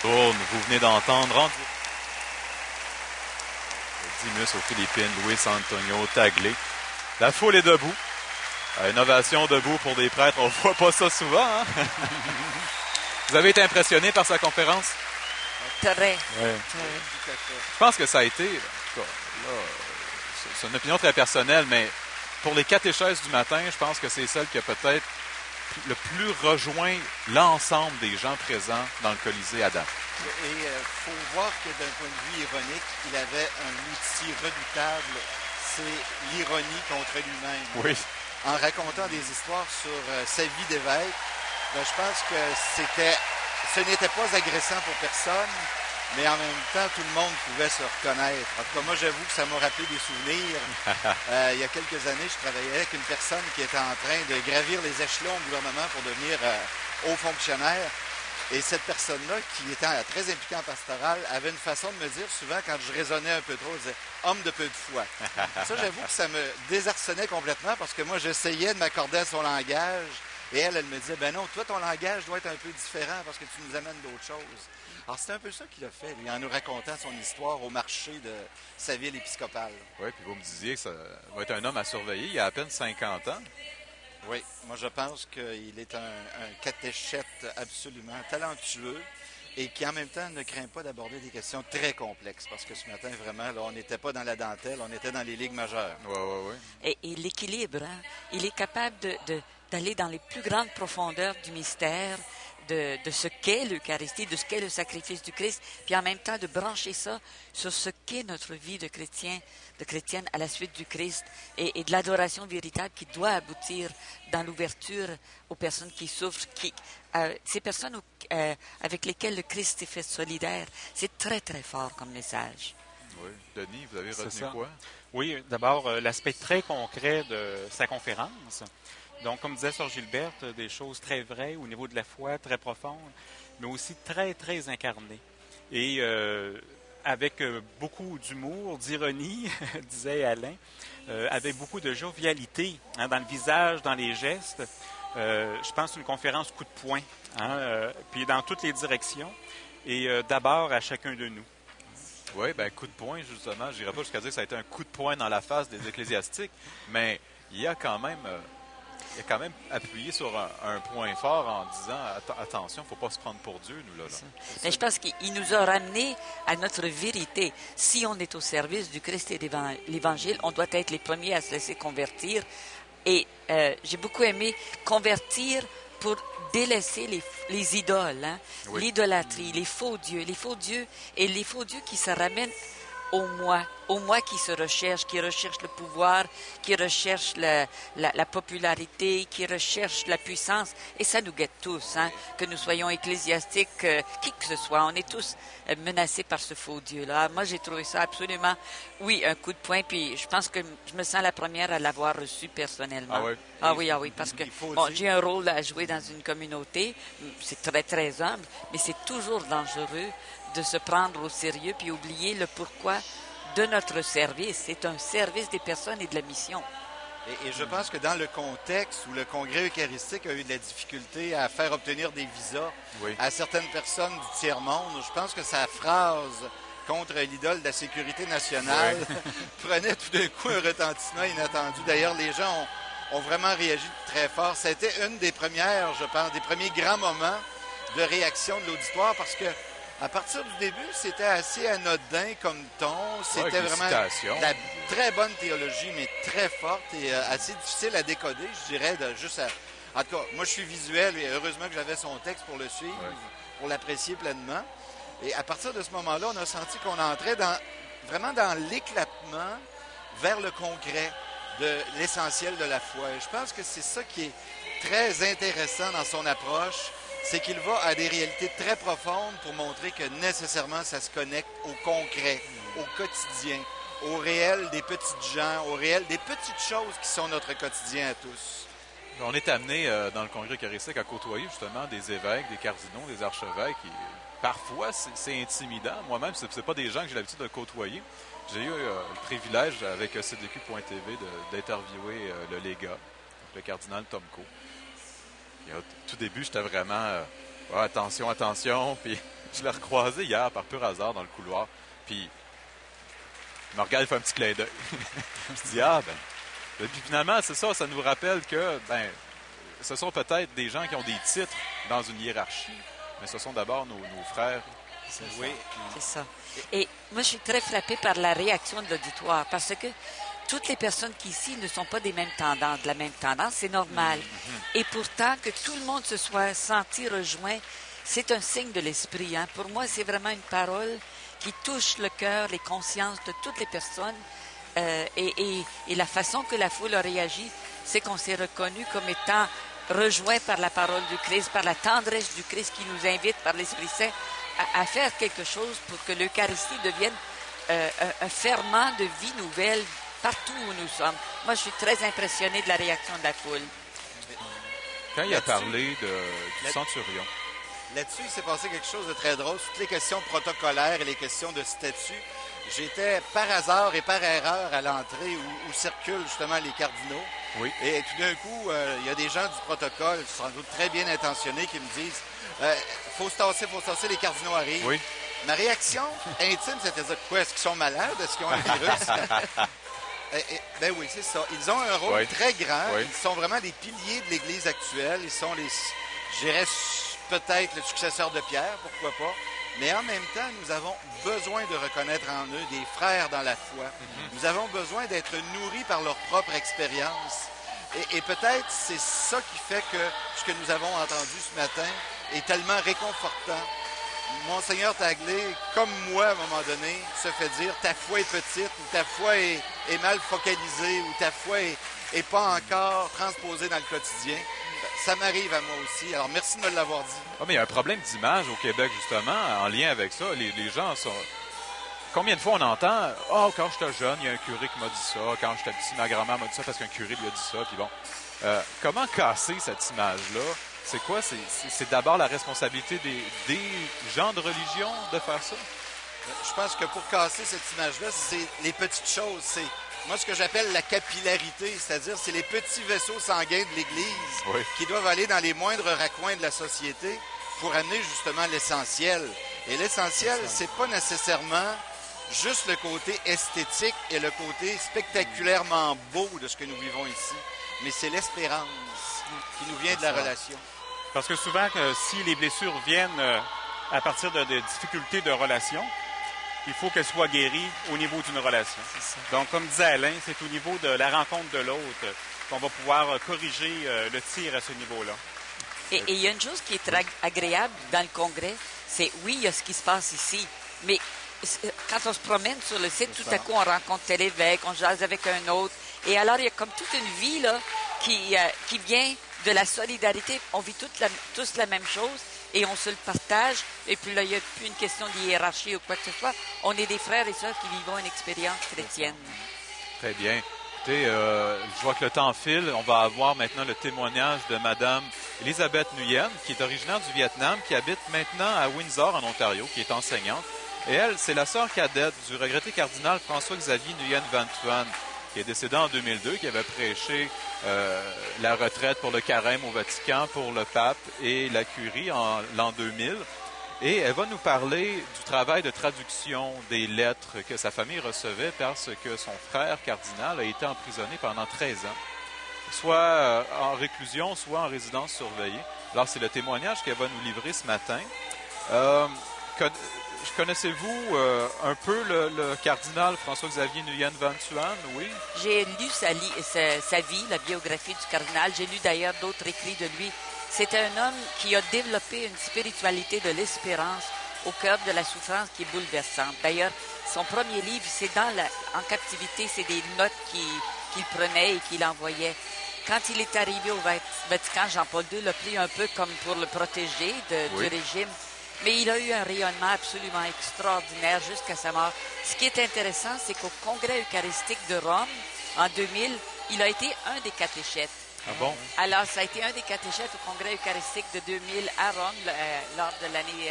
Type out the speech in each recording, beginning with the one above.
Vous venez d'entendre rendu Dimus aux Philippines, Luis Antonio Tagle. La foule est debout. Une ovation debout pour des prêtres, on voit pas ça souvent. Hein? Vous avez été impressionné par sa conférence? Très. Ouais. Je pense que ça a été, c'est une opinion très personnelle, mais pour les catéchèses du matin, je pense que c'est celle qui a peut-être le plus rejoint l'ensemble des gens présents dans le Colisée Adam. Et il faut voir que d'un point de vue ironique, il avait un outil redoutable, c'est l'ironie contre lui-même. Oui. En racontant des histoires sur sa vie d'évêque, ben, je pense que ce n'était pas agressant pour personne, mais en même temps, tout le monde pouvait se reconnaître. En tout cas, moi, j'avoue que ça m'a rappelé des souvenirs. Il y a quelques années, je travaillais avec une personne qui était en train de gravir les échelons au gouvernement pour devenir haut fonctionnaire. Et cette personne-là, qui était très impliquée en pastoral, avait une façon de me dire souvent, quand je raisonnais un peu trop, elle disait « homme de peu de foi ». Ça, j'avoue que ça me désarçonnait complètement parce que moi, j'essayais de m'accorder à son langage. Et elle me disait « ben non, toi, ton langage doit être un peu différent parce que tu nous amènes d'autres choses ». Alors, c'est un peu ça qu'il a fait, lui, en nous racontant son histoire au marché de sa ville épiscopale. Oui, puis vous me disiez que ça va être un homme à surveiller. Il a à peine 50 ans. Oui, moi je pense qu'il est un catéchète absolument talentueux et qui en même temps ne craint pas d'aborder des questions très complexes parce que ce matin vraiment, là, on n'était pas dans la dentelle, on était dans les ligues majeures. Oui. Et l'équilibre, hein? Il est capable d'aller dans les plus grandes profondeurs du mystère, de ce qu'est l'Eucharistie, de ce qu'est le sacrifice du Christ, puis en même temps de brancher ça sur ce qu'est notre vie de chrétienne à la suite du Christ et de l'adoration véritable qui doit aboutir dans l'ouverture aux personnes qui souffrent, ces personnes avec lesquelles le Christ s'est fait solidaire. C'est très, très fort comme message. Oui. Denis, vous avez retenu quoi? Oui, d'abord, l'aspect très concret de sa conférence. Donc, comme disait Sœur Gilberte, des choses très vraies au niveau de la foi, très profondes, mais aussi très, très incarnées. Et avec beaucoup d'humour, d'ironie, disait Alain, avec beaucoup de jovialité dans le visage, dans les gestes. Je pense une conférence coup de poing, puis dans toutes les directions, et d'abord à chacun de nous. Oui, bien, coup de poing, justement. Je n'irai pas jusqu'à dire que ça a été un coup de poing dans la face des ecclésiastiques, mais il a quand même appuyé sur un point fort en disant attention, il ne faut pas se prendre pour Dieu, nous, là. Mais je pense qu'il nous a ramenés à notre vérité. Si on est au service du Christ et de l'Évangile, on doit être les premiers à se laisser convertir. Et j'ai beaucoup aimé convertir pour délaisser les idoles, hein? Oui. L'idolâtrie, les faux dieux et les faux dieux qui se ramènent au moi qui se recherche, qui recherche le pouvoir, qui recherche la popularité, qui recherche la puissance. Et ça nous guette tous, hein? Que nous soyons ecclésiastiques, qui que ce soit, on est tous menacés par ce faux Dieu-là. Moi, j'ai trouvé ça absolument, oui, un coup de poing, puis je pense que je me sens la première à l'avoir reçu personnellement. Ah oui? Ah oui, parce que bon, j'ai un rôle à jouer dans une communauté, c'est très, très humble, mais c'est toujours dangereux de se prendre au sérieux puis oublier le pourquoi de notre service. C'est un service des personnes et de la mission. Et je pense que dans le contexte où le Congrès eucharistique a eu de la difficulté à faire obtenir des visas à certaines personnes du tiers-monde, je pense que sa phrase contre l'idole de la sécurité nationale prenait tout d'un coup un retentissement inattendu. D'ailleurs, les gens ont vraiment réagi très fort. C'était une des premières, je pense, des premiers grands moments de réaction de l'auditoire parce que à partir du début, c'était assez anodin comme ton. C'était vraiment de la très bonne théologie, mais très forte et assez difficile à décoder, je dirais. En tout cas, moi, je suis visuel et heureusement que j'avais son texte pour le suivre, pour l'apprécier pleinement. Et à partir de ce moment-là, on a senti qu'on entrait vraiment dans l'éclatement vers le concret de l'essentiel de la foi. Et je pense que c'est ça qui est très intéressant dans son approche. C'est qu'il va à des réalités très profondes pour montrer que nécessairement ça se connecte au concret, au quotidien, au réel des petites gens, au réel des petites choses qui sont notre quotidien à tous. On est amené dans le Congrès eucharistique à côtoyer justement des évêques, des cardinaux, des archevêques. Parfois, c'est intimidant. Moi-même, ce n'est pas des gens que j'ai l'habitude de côtoyer. J'ai eu le privilège avec CDQ.tv d'interviewer le légat, le cardinal Tomko. Et au tout début, j'étais vraiment attention, puis Je l'ai recroisé hier par pur hasard dans le couloir. Puis, il me regarde, il fait un petit clin d'œil. Je dis, ben. Puis finalement, c'est ça, ça nous rappelle que, ben, ce sont peut-être des gens qui ont des titres dans une hiérarchie, mais ce sont d'abord nos frères. Oui, c'est ça. Et moi, je suis très frappée par la réaction de l'auditoire parce que toutes les personnes qui ici ne sont pas de la même tendance, c'est normal. Et pourtant, que tout le monde se soit senti rejoint, c'est un signe de l'esprit. Hein. Pour moi, c'est vraiment une parole qui touche le cœur, les consciences de toutes les personnes. Et la façon que la foule a réagi, c'est qu'on s'est reconnu comme étant rejoint par la parole du Christ, par la tendresse du Christ qui nous invite par l'Esprit Saint à faire quelque chose pour que l'Eucharistie devienne un ferment de vie nouvelle partout où nous sommes. Moi, je suis très impressionné de la réaction de la foule. Quand il a parlé du centurion. Là-dessus, il s'est passé quelque chose de très drôle. Toutes les questions protocolaires et les questions de statut, j'étais par hasard et par erreur à l'entrée où circulent justement les cardinaux. Oui. Et tout d'un coup, il y a des gens du protocole, sans doute très bien intentionnés, qui me disent faut se tasser, les cardinaux arrivent. Oui. Ma réaction intime, c'était de dire quoi, est-ce qu'ils sont malades? Est-ce qu'ils ont un virus? Ben oui, c'est ça. Ils ont un rôle très grand. Oui. Ils sont vraiment des piliers de l'Église actuelle. Ils sont je dirais, peut-être le successeur de Pierre, pourquoi pas. Mais en même temps, nous avons besoin de reconnaître en eux des frères dans la foi. Nous avons besoin d'être nourris par leur propre expérience. Et peut-être c'est ça qui fait que ce que nous avons entendu ce matin est tellement réconfortant. Monseigneur Taglé, comme moi, à un moment donné, se fait dire « ta foi est petite » ou « ta foi est mal focalisée » ou « ta foi est pas encore transposée dans le quotidien ». Ça m'arrive à moi aussi. Alors, merci de me l'avoir dit. Ah, mais il y a un problème d'image au Québec, justement, en lien avec ça. Les gens sont... Combien de fois on entend « quand j'étais jeune, il y a un curé qui m'a dit ça. Quand j'étais petit, ma grand-mère m'a dit ça parce qu'un curé lui a dit ça. » Puis bon, comment casser cette image-là? C'est quoi? C'est d'abord la responsabilité des gens de religion de faire ça? Je pense que pour casser cette image-là, c'est les petites choses. C'est moi ce que j'appelle la capillarité, c'est-à-dire c'est les petits vaisseaux sanguins de l'Église qui doivent aller dans les moindres raccoins de la société pour amener justement l'essentiel. Et l'essentiel, c'est pas nécessairement juste le côté esthétique et le côté spectaculairement beau de ce que nous vivons ici, mais c'est l'espérance qui nous vient de la relation. Parce que souvent, si les blessures viennent à partir de difficultés de relation, il faut qu'elles soient guéries au niveau d'une relation. Donc, comme disait Alain, c'est au niveau de la rencontre de l'autre qu'on va pouvoir corriger le tir à ce niveau-là. Et il y a une chose qui est très agréable dans le Congrès, c'est oui, il y a ce qui se passe ici, mais quand on se promène sur le site, tout à coup, on rencontre tel évêque, on jase avec un autre. Et alors, il y a comme toute une vie là, qui vient de la solidarité. On vit tous la même chose et on se le partage. Et puis là, il n'y a plus une question de hiérarchie ou quoi que ce soit. On est des frères et sœurs qui vivons une expérience chrétienne. Très bien. Écoutez, je vois que le temps file. On va avoir maintenant le témoignage de Mme Elisabeth Nguyen, qui est originaire du Vietnam, qui habite maintenant à Windsor, en Ontario, qui est enseignante. Et elle, c'est la sœur cadette du regretté cardinal François-Xavier Nguyen Van Thuan, qui est décédé en 2002, qui avait prêché la retraite pour le carême au Vatican, pour le pape et la curie en l'an 2000. Et elle va nous parler du travail de traduction des lettres que sa famille recevait parce que son frère cardinal a été emprisonné pendant 13 ans, soit en réclusion, soit en résidence surveillée. Alors, c'est le témoignage qu'elle va nous livrer ce matin. Connaissez-vous un peu le cardinal François-Xavier Nguyen Van Thuan, oui? J'ai lu sa vie, la biographie du cardinal. J'ai lu d'ailleurs d'autres écrits de lui. C'est un homme qui a développé une spiritualité de l'espérance au cœur de la souffrance qui est bouleversante. D'ailleurs, son premier livre, c'est en captivité, c'est des notes qu'il prenait et qu'il envoyait. Quand il est arrivé au Vatican, Jean-Paul II l'a pris un peu comme pour le protéger du régime. Mais il a eu un rayonnement absolument extraordinaire jusqu'à sa mort. Ce qui est intéressant, c'est qu'au Congrès eucharistique de Rome, en 2000, il a été un des catéchètes. Ah bon? Alors, ça a été un des catéchètes au Congrès eucharistique de 2000 à Rome, lors de l'année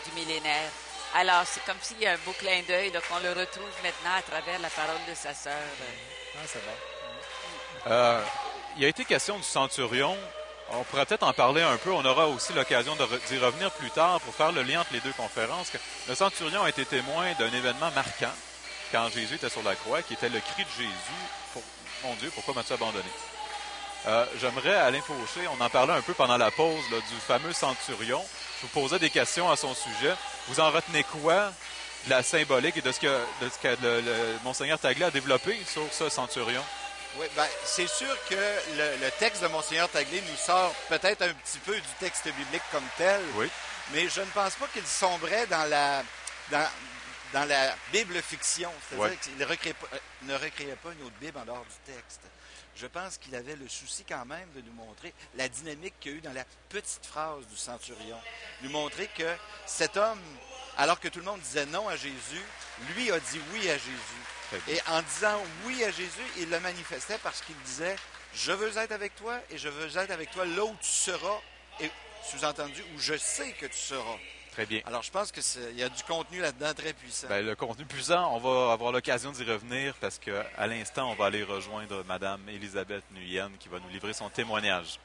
du millénaire. Alors, c'est comme s'il y a un beau clin d'œil qu'on le retrouve maintenant à travers la parole de sa sœur. Ah, c'est bon. Il a été question du centurion On pourrait peut-être en parler un peu. On aura aussi l'occasion d'y revenir plus tard pour faire le lien entre les deux conférences. Le centurion a été témoin d'un événement marquant quand Jésus était sur la croix, qui était le cri de Jésus. Mon Dieu, pourquoi m'as-tu abandonné? J'aimerais, Alain Fauché, on en parlait un peu pendant la pause là, du fameux centurion. Je vous posais des questions à son sujet. Vous en retenez quoi de la symbolique et de ce que le Monseigneur Taglé a développé sur ce centurion? Oui, bien, c'est sûr que le texte de Monseigneur Taglé nous sort peut-être un petit peu du texte biblique comme tel, oui. Mais je ne pense pas qu'il sombrait dans la Bible fiction. C'est-à-dire qu'il ne recréait pas une autre Bible en dehors du texte. Je pense qu'il avait le souci quand même de nous montrer la dynamique qu'il y a eu dans la petite phrase du centurion. Nous montrer que cet homme, alors que tout le monde disait non à Jésus, lui a dit oui à Jésus. Et en disant oui à Jésus, il le manifestait parce qu'il disait « Je veux être avec toi et je veux être avec toi là où tu seras. » Et sous-entendu, où je sais que tu seras. Très bien. Alors, je pense qu'il y a du contenu là-dedans très puissant. Bien, le contenu puissant, on va avoir l'occasion d'y revenir parce qu'à l'instant, on va aller rejoindre Mme Élisabeth Nuyen qui va nous livrer son témoignage.